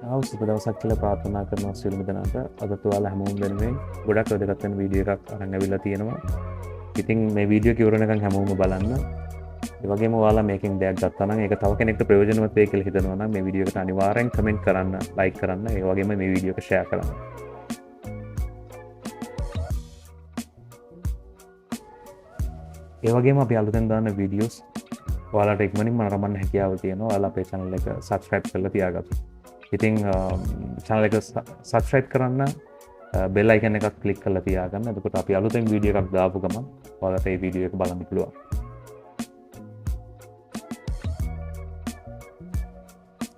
සුබ දවසක් කියලා ප්‍රාර්ථනා කරනවා සියලුම දෙනාට. අදත් ඔයාලා හැමෝම වෙනුවෙන් ගොඩක් වැදගත් වෙන වීඩියෝ එකක් අරන් ඇවිල්ලා තියෙනවා. ඉතින් මේ වීඩියෝ එක ඉවරනකන් හැමෝම බලන්න. ඒ වගේම ඔයාලා මේකෙන් දෙයක් ගත්තා නම් ඒක තව කෙනෙක්ට ප්‍රයෝජනවත් වෙයි කියලා හිතනවා නම් මේ වීඩියෝ එකට අනිවාර්යෙන් කමෙන්ට් කරන්න, ලයික් කරන්න, ඒ වගේම මේ වීඩියෝ එක ෂෙයා කරන්න. ඒ වගේම අපි අලුතෙන් දාන වීඩියෝස් ඔයාලට ඉක්මනින්ම නරඹන්න හැකියාව තියෙනවා. ඔයාලා අපේ channel එක subscribe කරලා තියාගන්න. ඉතින් channel එක subscribe කරන්න bell icon එකක් click කරලා තියාගන්න. එතකොට අපි අලුතෙන් වීඩියෝ එකක් දාපු ගමන් ඔයාලට මේ වීඩියෝ එක බලන්න පුළුවන්.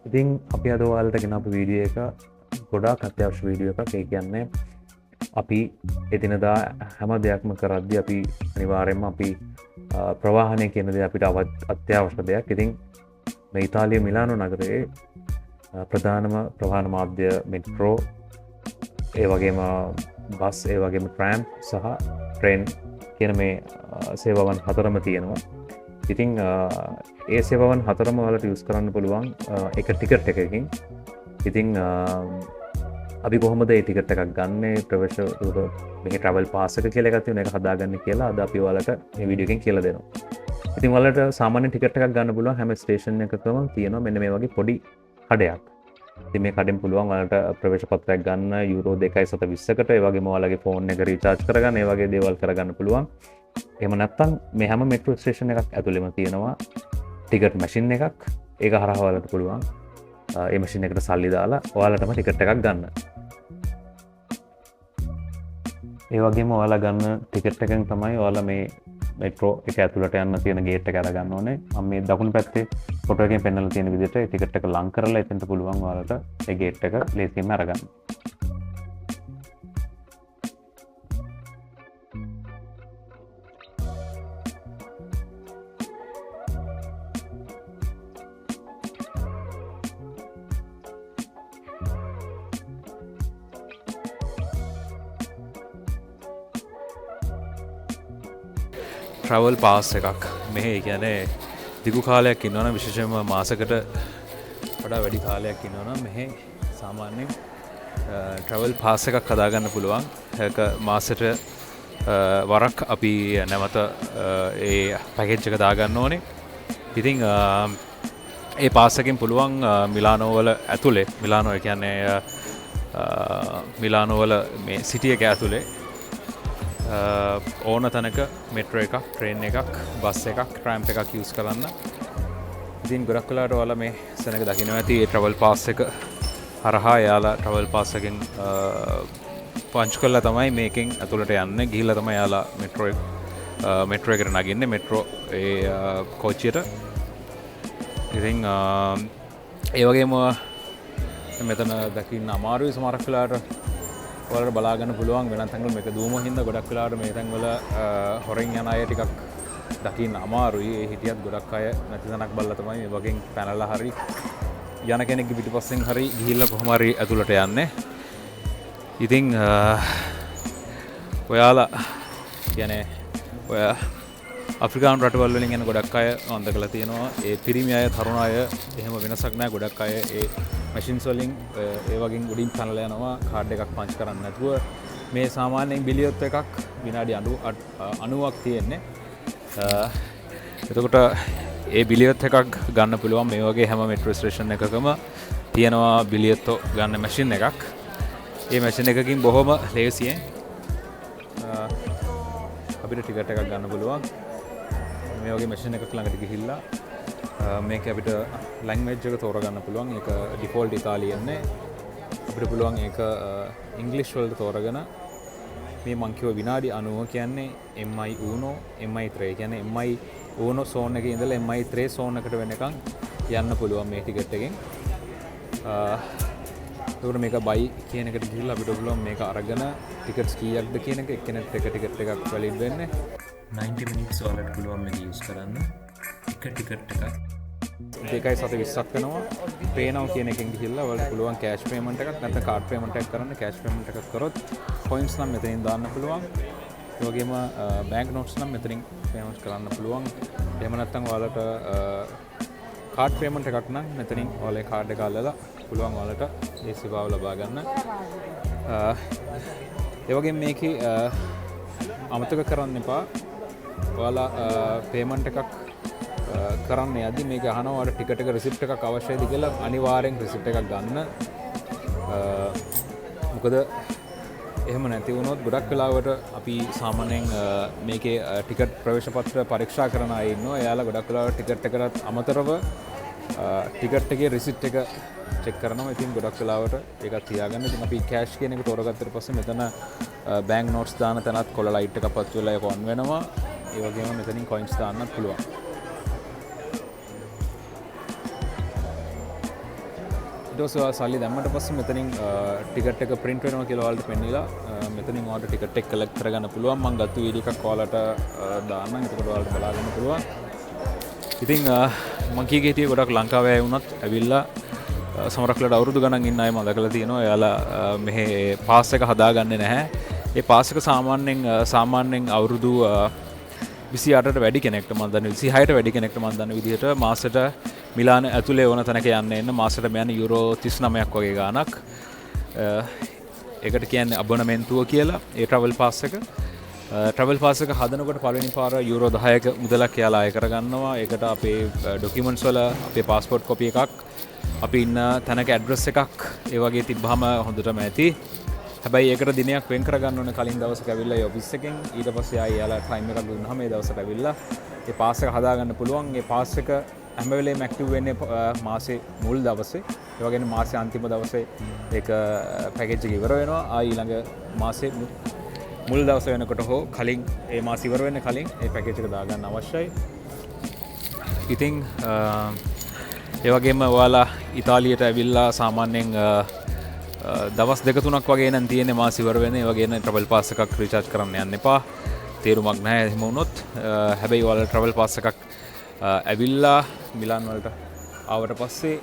ඉතින් අපි අද ඔයාලට ගෙනාපු වීඩියෝ එක ගොඩාක් අත්‍යවශ්‍ය වීඩියෝ එකක්. ඒ කියන්නේ අපි එදිනදා හැම දෙයක්ම කරද්දී අපි අනිවාර්යයෙන්ම අපි ප්‍රවාහනය කියන දේ අපිට අත්‍යවශ්‍ය දෙයක්. ඉතින් මේ ඉතාලිය මිලානෝ නගරයේ ප්‍රධානම ප්‍රවාහන මාධ්‍ය මෙට්‍රෝ, ඒ වගේම බස්, ඒ වගේම ට්‍රෑම් සහ ට්‍රේන් කියන මේ සේවාවන් හතරම තියෙනවා. ඉතින් ඒ සේවාවන් හතරම ඔයාලට යූස් කරන්න පුළුවන් එක ටිකට් එකකින්. ඉතින් අපි කොහොමද ඒ ටිකට් එකක් ගන්න, ප්‍රවේශ මේ ට්‍රැවල් පාස් එක කියලා එකක් තියෙනවා, ඒක හදාගන්න කියලා අද අපි ඔයාලට මේ වීඩියෝ එකෙන් කියලා දෙනවා. ඉතින් ඔයාලට සාමාන්‍ය ටිකට් එකක් ගන්න පුළුවන් හැම ස්ටේෂන් එකකම තියෙනවා මෙන්න මේ වගේ පොඩි කඩයක්. ඉතින් මේ කඩෙන් පුළුවන් ඔයාලට ප්‍රවේශ පත්‍රයක් ගන්න යුරෝ 2.20කට, ඒ වගේම ඔයාලගේ ෆෝන් එක රීචාර්ජ් කරගන්න, ඒ වගේ දේවල් කරගන්න පුළුවන්. එහෙම නැත්නම් මේ හැම මෙට්‍රෝ ස්ටේෂන් එකක් ඇතුළෙම තියෙනවා ටිකට් මැෂින් එකක්. ඒක හරහා ඔයාලට පුළුවන් ඒ මැෂින් එකට සල්ලි දාලා ඔයාලටම ටිකට් එකක් ගන්න. ඒ වගේම ඔයාලා ගන්න ටිකට් එකෙන් තමයි ඔයාලා මේ මෙට්‍රෝ එක ඇතුළට යන්න තියෙන ගේට් එක අරගන්න ඕනේ. මම මේ දකුණු පැත්තේ ෆොටෝ එකෙන් පෙන්නලා තියෙන විදිහට ඒ ටිකට් එක ලං කරලා එතෙන්ට පුළුවන් ඔයාලට ඒ ගේට් එක ලේසියෙන්ම අරගන්න. ට්‍රැවල් පාස් එකක් මෙහි කියන්නේ දිගු කාලයක් ඉන්නවනම්, විශේෂයෙන්ම මාසකට වඩා වැඩි කාලයක් ඉන්නවනම් මෙහි සාමාන්‍යයෙන් ට්‍රැවල් පාස් එකක් හදාගන්න පුළුවන්. ඒක මාසෙට වරක් අපි නැවත ඒ පැකේජ් එක දාගන්න ඕනේ. ඉතින් ඒ පාස් එකෙන් පුළුවන් මිලානෝ වල ඇතුලේ, මිලානෝ කියන්නේ මිලානෝ වල මේ සිටි එක ඇතුලේ ඕන තැනක මෙට්‍රෝ එකක්, ට්‍රේන් එකක්, බස් එකක්, ට්‍රෑම්ප් එකක් යූස් කරන්න. ඉතින් ගොඩක් වෙලාවට ඔයාලා මේ සෙනඟ දකිනවා ඇති ඒ ට්‍රැවල් පාස් එක හරහා එයාලා ට්‍රැවල් පාස් එකෙන් පංච් කරලා තමයි මේකෙන් ඇතුළට යන්නේ. ගිහිල්ලා තමයි එයාලා මෙට්‍රෝ එකට නගින්නේ, මෙට්‍රෝ ඒ කෝච්චියට. ඉතින් ඒ වගේම මෙතන දකින්න අමාරුයි සමහරක් වෙලාවට. ඔයාලට බලාගන්න පුළුවන් වෙනත් තැන්වල මේක දුවම හින්දා ගොඩක් වෙලාවට මේ තැන්වල හොරෙන් යන අය ටිකක් දකින්න අමාරුයි. ඒ හිටියත් ගොඩක් අය නැති තැනක් බලලා තමයි මේ වගේ පැනලා හරි යන කෙනෙක්ගේ පිටිපස්සෙන් හරි ගිහිල්ලා කොහොම හරි ඇතුළට යන්නේ. ඉතින් ඔයාලා කියන්නේ ඔය අප්‍රිකානු රටවල් වලින් එන ගොඩක් අය මම දැකලා තියෙනවා. ඒ පිරිමි අය, තරුණ අය එහෙම වෙනසක් නැහැ. ගොඩක් අය ඒ මැෂින්ස් වලින් ඒ වගේ උඩින් පැනලා යනවා කාඩ් එකක් පංච් කරන්න නැතුව. මේ සාමාන්‍යයෙන් බිලියොත් එකක් විනාඩි 90ක් තියෙන්නේ. එතකොට ඒ බිලියොත් එකක් ගන්න පුළුවන් මේ වගේ හැම මෙට්‍රෝ ස්ටේෂන් එකකම තියෙනවා බිලියොත් ගන්න මැෂින් එකක්. ඒ මැෂින් එකකින් බොහොම ලේසියෙන් අපිට ටිකට් එකක් ගන්න පුළුවන්. මේ වගේ මැෂින් එකක් ළඟට ගිහිල්ලා මේක අපිට ලැන්ග්වේජ් එක තෝරගන්න පුළුවන්. ඒක ඩිෆෝල්ට් ඉතාලියන් නේ. අපිට පුළුවන් ඒක ඉංග්‍රීසි වලට තෝරගෙන මේ මං කියව විනාඩි 90 කියන්නේ MI1, MI3 කියන්නේ MI1 zone එකේ ඉඳලා MI3 zone එකට වෙනකන් යන්න පුළුවන් මේ ටිකට් එකෙන්. ඒකට මේක බයි කියන එකට ගිහිල්ලා අපිට පුළුවන් මේක අරගෙන ටිකට්ස් කීයක්ද කියන එක එක්කෙනෙක්ට එක ටිකට් එකක් වැලිඩ් වෙන්නේ. 90 minutes ඔයාලට පුළුවන් මේක යූස් කරන්න. එක ටිකට් එකක් 2.20ක් වෙනවා. pay now කියන එකෙන් ගිහිල්ලා ඔයාලට පුළුවන් cash payment එකක් නැත්නම් card payment එකක් කරන්න. cash payment එකක් කරොත් points නම් මෙතනින් දාන්න පුළුවන්. ඒ වගේම bank notes නම් මෙතනින් payment කරන්න පුළුවන්. එහෙම නැත්නම් ඔයාලට කාඩ් පේමන්ට් එකක් නම් මෙතනින් ඔයාලේ කාඩ් එක අල්ලලා පුළුවන් ඔයාලට ඒ සේවාව ලබා ගන්න. ඒ වගේම මේකේ අමතක කරන්න එපා. ඔයාලා පේමන්ට් එකක් කරන්න යද්දි මේක අහනවා ඔයාලට ටිකට් එක රිසිප්ට් එකක් අවශ්‍යයිද කියලා. අනිවාර්යෙන් රිසිප්ට් එකක් ගන්න. මොකද එහෙම නැති වුණොත් ගොඩක් වෙලාවට අපි සාමාන්‍යයෙන් මේකේ ටිකට් ප්‍රවේශ පත්‍ර පරීක්ෂා කරන අය ඉන්නවා. එයාලා ගොඩක් වෙලාවට ටිකට් එකකට අමතරව ටිකට් එකේ රිසිට් එක චෙක් කරනවා. ඉතින් ගොඩක් වෙලාවට ඒක තියාගන්න. ඉතින් අපි කෑෂ් කියන එක තෝරගත්තට පස්සේ මෙතන බැංක් නෝට්ස් දාන තැනත් කොළ ලයිට් එකක් පත් වෙලා ඒක ඔන් වෙනවා. ඒ වගේම මෙතනින් කොයින්ස් දාන්නත් පුළුවන්. ඊට පස්සේ සල්ලි දැම්මට පස්සේ මෙතනින් ටිකට් එක print වෙනවා කියලා ඔයාලට පෙන්නලා මෙතනින් ඔයාලට ටිකට් එක කලෙක්ට් කරගන්න පුළුවන්. මම ගත්ත වීඩියෝ එකක් ඔයාලට දාන්නම්. එතකොට ඔයාලට බලා ගන්න පුළුවන්. ඉතින් මම කීකේ හිටියේ ගොඩක් ලංකාවේ අය වුණත් ඇවිල්ලා සමහරක්ලට අවුරුදු ගණන් ඉන්න අය මම දැකලා තියෙනවා. එයාලා මෙහි පාස් එක හදාගන්නේ නැහැ. ඒ පාස් එක සාමාන්‍යයෙන් අවුරුදු 28ට වැඩි කෙනෙක්ට මම දන්න 26ට වැඩි කෙනෙක්ට මම දන්න විදිහට මාසෙට මිලාන ඇතුලේ ඕන තැනක යන්න එන්න මාසෙට යන්නේ යුරෝ 39ක් වගේ ගාණක්. ඒකට කියන්නේ අබොනමෙන්ටුව කියලා. ඒ ට්‍රැවල් පාස් එක. ට්‍රැවල් පාස් එක හදනකොට පළවෙනි පාර යුරෝ 10ක මුදලක් යාලා අය කරගන්නවා. ඒකට අපේ ඩොකියුමන්ට්ස් වල අපේ පාස්පෝර්ට් කොපි එකක්, අපි ඉන්න තැනක ඇඩ්‍රස් එකක් ඒ වගේ තිබ්බහම හොඳටම ඇති. හැබැයි ඒකට දිනයක් වෙන් කරගන්න ඕනේ කලින් දවසක ඇවිල්ලා ඒ ඔෆිස් එකෙන්. ඊට පස්සේ ආයෙ යාලා ටයිම් එකක් දුන්නාම ඒ දවසට ඇවිල්ලා ඒ පාස් එක හදාගන්න පුළුවන්. ඒ පාස් එක හැම වෙලේම ඇක්ටිව් වෙන්නේ මාසේ මුල් දවසේ. ඒ වගේම මාසේ අන්තිම දවසේ ඒක පැකේජ් එක ඉවර වෙනවා. ආයෙ ඊළඟ මාසේ මුල් දවස වෙනකොට හෝ කලින් ඒ මාස ඉවර වෙන්න කලින් ඒ පැකේජ් එක දාගන්න අවශ්‍යයි. ඉතින් ඒ වගේම ඔයාලා ඉතාලියට ඇවිල්ලා සාමාන්‍යයෙන් දවස් 2-3ක් වගේ නම් තියෙන්නේ මාස ඉවර වෙන. ඒ වගේ නේ ට්‍රැවල් පාස් එකක් රීචාර්ජ් කරන්න යන්න එපා. තේරුමක් නැහැ එහෙම වුණොත්. හැබැයි ඔයාලා ට්‍රැවල් පාස් එකක් ඇවිල්ලා මිලාන් වලට ආවට පස්සේ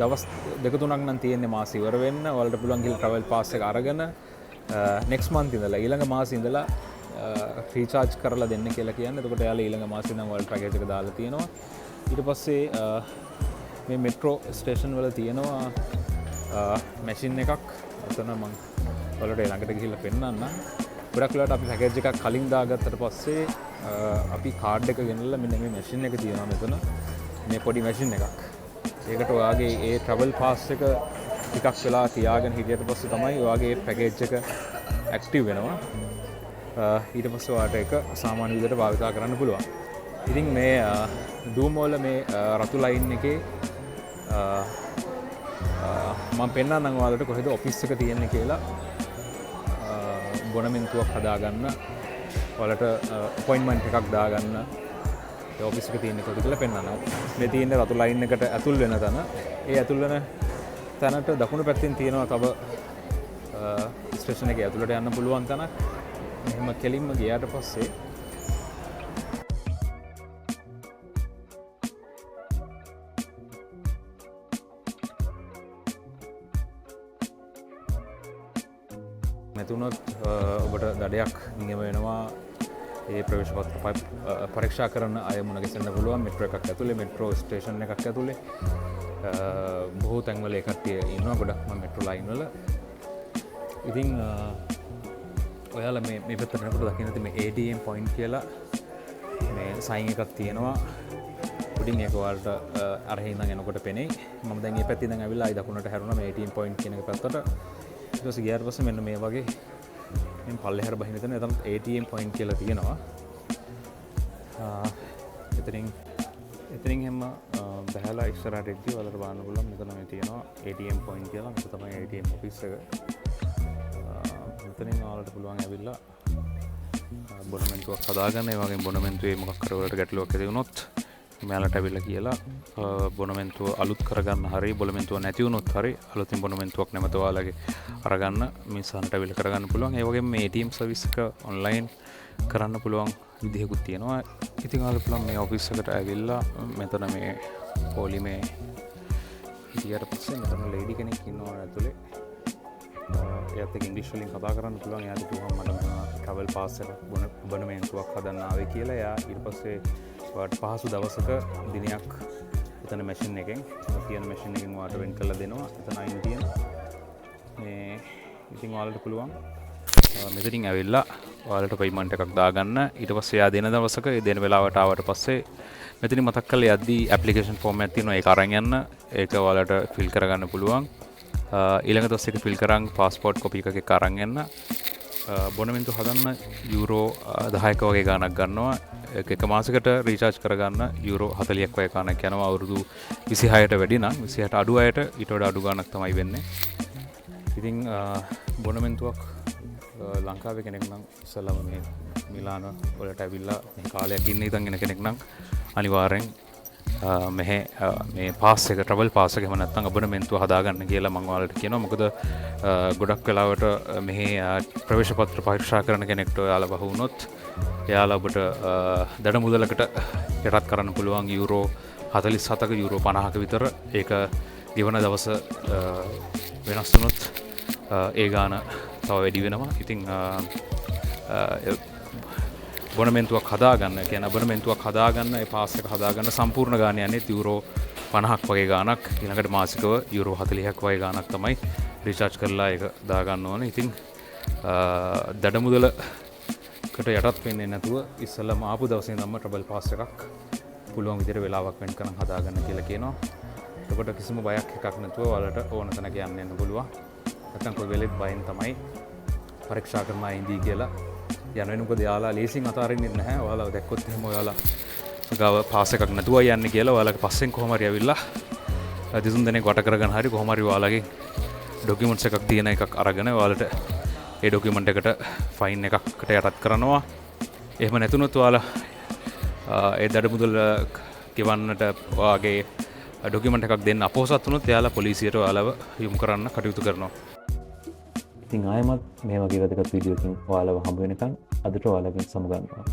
දවස් 2-3ක් නම් තියෙන්නේ මාස ඉවර වෙන්න. ඔයාලට පුළුවන් ගිහලා ට්‍රැවල් පාස් එක අරගෙන next month ඉඳලා ඊළඟ මාසේ ඉඳලා රීචාර්ජ් කරලා දෙන්න කියලා කියන්නේ. එතකොට එයාලා ඊළඟ මාසේ නම් ඔයාලට පැකේජ් එක දාලා තියෙනවා. ඊට පස්සේ මේ මෙට්‍රෝ ස්ටේෂන් වල තියෙනවා මැෂින් එකක්. එතන මම ඔයාලට ළඟට ගිහිල්ලා පෙන්නන්නම්. ගොඩක් වෙලාවට අපි පැකේජ් එකක් කලින් දාගත්තට පස්සේ අපි කාඩ් එක ගෙනල්ලා මෙන්න මේ මැෂින් එක තියෙනවා මෙතන. මේ පොඩි මැෂින් එකක්. ඒකට ඔයාගේ ඒ ට්‍රැවල් පාස් එක ටිකක් වෙලා තියාගෙන හිටියට පස්සේ තමයි ඔයාගේ පැකේජ් එක ඇක්ටිව් වෙනවා. ඊට පස්සේ ඔයාලට ඒක සාමාන්‍ය විදිහට භාවිත කරන්න පුළුවන්. ඉතින් මේ ඩූම් වල මේ රතු ලයින් එකේ මම පෙන්නන්නම් ඔයාලට කොහෙද ඔෆිස් එක තියෙන්නේ කියලා. බොනමෙන්තුවක් හදාගන්න, ඔයාලට අපොයින්ට්මන්ට් එකක් දාගන්න ඒ ඔෆිස් එක තියෙන්නේ කොහෙද කියලා පෙන්නන්නම්. මේ තියෙන රතු ලයින් එකට ඇතුල් වෙන තැන. ඒ ඇතුල් වෙන තැනට දකුණු පැත්තෙන් තියෙනවා තව ස්ටේෂන් එකේ ඇතුළට යන්න පුළුවන් තැනක්. මෙහෙම කෙලින්ම ගියාට පස්සේ නැතුනොත් ඔබට දඩයක් නියම වෙනවා. ඒ ප්‍රවේශ පත්‍ර පරීක්ෂා කරන අය මුණ ගැසෙන්න පුළුවන් මෙට්‍රෝ එකක් ඇතුලේ, මෙට්‍රෝ ස්ටේෂන් එකක් ඇතුලේ. බොහෝ තැන්වල ඒ කට්ටිය ඉන්නවා ගොඩක්ම මෙට්‍රෝ ලයින් වල. ඉතින් ඔයාලා මේ පැත්තට යනකොට දකින්න තියෙන මේ ATM point කියලා මේ සයින් එකක් තියෙනවා. උඩින් ඒක ඔයාලට අරහින් ඉඳන් එනකොට පෙනෙයි. මම දැන් මේ පැත්තේ ඉඳන් ඇවිල්ලා ආයි දකුණට හැරුණා මේ ATM point කියන එක පැත්තට. ඊට පස්සේ ගියාට පස්සේ මෙන්න මේ වගේ මේ පල්ලෙහාට බහින තැන එතන ATM point කියලා තියෙනවා. එතනින් හැම බහැලා ඉස්සරහට එද්දී ඔයාලට බලන්න පුළුවන් මෙතන මේ තියෙනවා ATM point කියලා. මේක තමයි ATM office එක. මෙතනින් ඔයාලට පුළුවන් ඇවිල්ලා බොනමෙන්ටුවක් හදාගන්න. ඒ වගේම බොනමෙන්ටුවේ මොකක් කර වලට ගැටලුවක් ඇති වුණොත් මෙයාලට ඇවිල්ලා කියලා බොනමෙන්ටුව අලුත් කරගන්න හරි, බොනමෙන්ටුව නැති වුණොත් හරි අලුතින් බොනමෙන්ටුවක් නැමත ඔයාලගේ අරගන්න මේ සානට ඇවිල්ලා කරගන්න පුළුවන්. ඒ වගේම මේ ATM සර්විස් එක ඔන්ලයින් කරන්න පුළුවන් විදිහකුත් තියෙනවා. ඉතින් ඔයාලා පුළුවන් මේ ඔෆිස් එකට ඇවිල්ලා මෙතන මේ පොලිමේ හිටියට පස්සේ මෙතන ලේඩි කෙනෙක් ඉන්නවා ඇතුලේ. එයාත් එක්ක ඉංග්‍රීසි වලින් කතා කරන්න පුළුවන්. එයාට කිව්වම මට ට්‍රැවල් පාස් එකක් බොනමෙන්ටුවක් හදන්න ආවේ කියලා. එයා ඊට පස්සේ ඔයාට පහසු දවසක දිනයක් එතන මැෂින් එකෙන් තියෙන මැෂින් එකෙන් ඔයාලට වෙන් කරලා දෙනවා. එතන අයින් තියෙන මේ ඉතින් ඔයාලට පුළුවන් මෙතනින් ඇවිල්ලා ඔයාලට පේමන්ට් එකක් දාගන්න. ඊට පස්සේ එයා දෙන දවසක ඒ දෙන වෙලාවට ආවට පස්සේ මෙතනින් මතක් කරලා යද්දී ඇප්ලිකේෂන් ෆෝම් එකක් තියෙනවා. ඒක අරන් යන්න. ඒක ඔයාලට ෆිල් කරගන්න පුළුවන්. ඊළඟ දවසේ ඒක ෆිල් කරන් පාස්පෝර්ට් කොපි එකක් අරන් යන්න. බොනමෙන්තු හදන්න යුරෝ 10ක වගේ ගාණක් ගන්නවා. එක මාසයකට රීචාර්ජ් කරගන්න යුරෝ 40ක් වගේ ගාණක් යනවා. අවුරුදු 26ට වැඩි නම් 26ට අඩු අයට ඊට වඩා අඩු ගාණක් තමයි වෙන්නේ. ඉතින් බොනමෙන්තුවක් ලංකාවේ කෙනෙක් නම් ඉස්සෙල්ලාම මේ මිලාන වලට ඇවිල්ලා මේ කාලයක් ඉන්න ඉඳන් එන කෙනෙක් නම් අනිවාර්යෙන් මෙහෙ මේ පාස් එක ට්‍රැවල් පාස් එක එහෙම නැත්නම් අබොනමෙන්තුව හදාගන්න කියලා මම ඔයාලට කියනවා. මොකද ගොඩක් වෙලාවට මෙහි ප්‍රවේශ පත්‍ර පරීක්ෂා කරන කෙනෙක්ට ඔයාලා වහ වුණොත් එයාලා ඔබට දඩ මුදලකට යටත් කරන්න පුළුවන් යුරෝ 47ක යුරෝ 50ක විතර. ඒක ගෙවන දවස වෙනස් වුණොත් ඒ ගාන තව වැඩි වෙනවා. ඉතින් බොනමෙන්තුවක් හදාගන්න කියන බොනමෙන්තුවක් හදාගන්න ඒ පාස් එක හදාගන්න සම්පූර්ණ ගාන යන්නේ යුරෝ 50ක් වගේ ගාණක්. ඊළඟට මාසිකව යුරෝ 40ක් වගේ ගාණක් තමයි රීචාර්ජ් කරලා ඒක දාගන්න ඕනේ. ඉතින් දඩමුදලකට යටත් වෙන්නේ නැතුව ඉස්සෙල්ලාම ආපු දවසේ ඉඳන්ම ට්‍රැවල් පාස් එකක් පුළුවන් විදිහට වෙලාවක් වෙන් කරන් හදාගන්න කියලා කියනවා. එතකොට කිසිම බයක් එකක් නැතුව ඔයාලට ඕන තැනක යන්න පුළුවන්. නැත්නම් කොයි වෙලෙත් බයෙන් තමයි පරීක්ෂා කරනවා ඉඳී කියලා යන වෙනකොට යාලා ලේසින් අතාරින්නේ නැහැ. ඔයාලා දැක්කොත් එහෙම ඔයාලා ගාව පාස් එකක් නැතුව යන්නේ කියලා ඔයාලගේ පස්සෙන් කොහොම හරි ඇවිල්ලා දෙතුන් දෙනෙක් වට කරගෙන හරි කොහොම හරි ඔයාලගේ ඩොකියුමන්ට්ස් එකක් තියෙන එකක් අරගෙන ඔයාලට ඒ ඩොකියුමන්ට් එකට ෆයින් එකකට යටත් කරනවා. එහෙම නැතුනොත් ඔයාලා ඒ දඩ මුදල් ගෙවන්නට ඔයාගේ ඩොකියුමන්ට් එකක් දෙන්න අපොහසත් වුණොත් එයාලා පොලිසියට ඔයාලව යොමු කරන්න කටයුතු කරනවා. ඉතින් ආයෙමත් මේ වගේ වැදගත් වීඩියෝකින් ඔයාලව හම්බ වෙනකන් අදට ඔයාලගෙන් සමුගන්නවා.